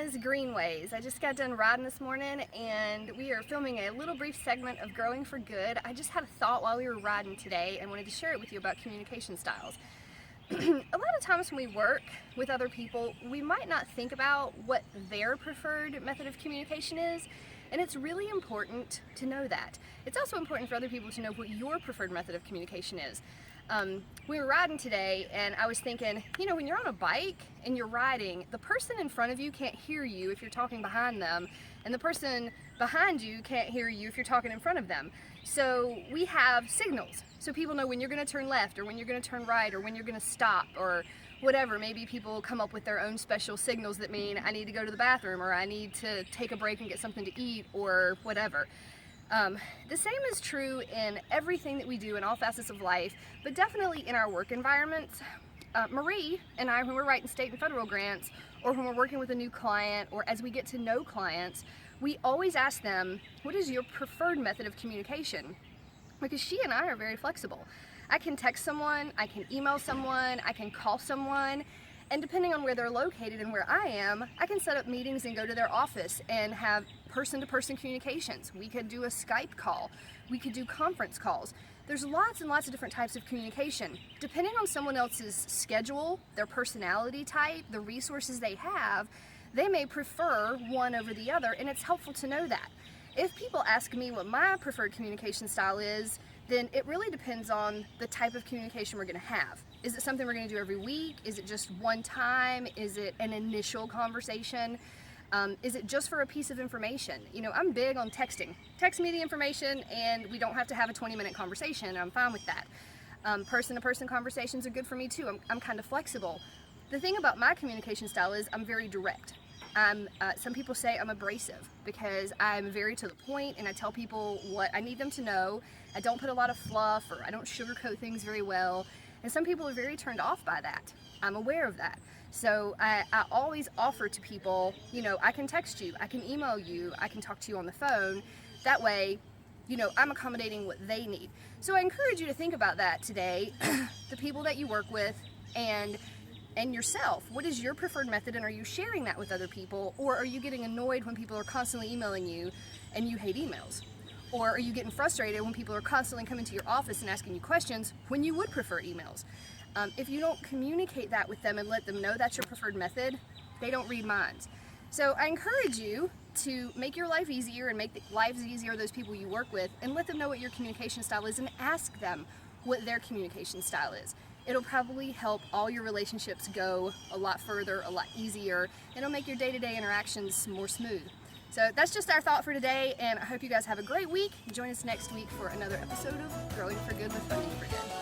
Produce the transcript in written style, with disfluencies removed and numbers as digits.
is Greenways. I just got done riding this morning and we are filming a little brief segment of Growing for Good. I just had a thought while we were riding today and wanted to share it with you about communication styles. A lot of times when we work with other people, we might not think about what their preferred method of communication is, and it's really important to know that. It's also important for other people to know what your preferred method of communication is. We were riding today and I was thinking, when you're on a bike and you're riding, the person in front of you can't hear you if you're talking behind them, and the person behind you can't hear you if you're talking in front of them. So we have signals, so people know when you're going to turn left or when you're going to turn right or when you're going to stop or whatever. Maybe people come up with their own special signals that mean I need to go to the bathroom or I need to take a break and get something to eat or whatever. The same is true in everything that we do in all facets of life, but definitely in our work environments. Marie and I, when we're writing state and federal grants, or when we're working with a new client, or as we get to know clients, we always ask them, what is your preferred method of communication? Because she and I are very flexible. I can text someone, I can email someone, I can call someone, and depending on where they're located and where I am, I can set up meetings and go to their office and have person-to-person communications. We could do a Skype call. We could do conference calls. There's lots and lots of different types of communication. Depending on someone else's schedule, their personality type, the resources they have, they may prefer one over the other, and it's helpful to know that. If people ask me what my preferred communication style is, then it really depends on the type of communication we're going to have. Is it something we're going to do every week? Is it just one time? Is it an initial conversation? Is it just for a piece of information? I'm big on texting. Text me the information and we don't have to have a 20-minute conversation. I'm fine with that. Person-to-person conversations are good for me too. I'm kind of flexible. The thing about my communication style is I'm very direct. Some people say I'm abrasive because I'm very to the point and I tell people what I need them to know. I don't put a lot of fluff or I don't sugarcoat things very well. And some people are very turned off by that. I'm aware of that. So I always offer to people, I can text you, I can email you, I can talk to you on the phone. That way, I'm accommodating what they need. So I encourage you to think about that today, the people that you work with and yourself. What is your preferred method, and are you sharing that with other people, or are you getting annoyed when people are constantly emailing you and you hate emails? Or are you getting frustrated when people are constantly coming to your office and asking you questions when you would prefer emails? If you don't communicate that with them and let them know that's your preferred method, they don't read minds. So I encourage you to make your life easier and make the lives easier of those people you work with, and let them know what your communication style is and ask them what their communication style is. It'll probably help all your relationships go a lot further, a lot easier, and it'll make your day-to-day interactions more smooth. So that's just our thought for today, and I hope you guys have a great week. Join us next week for another episode of Growing for Good with Funding for Good.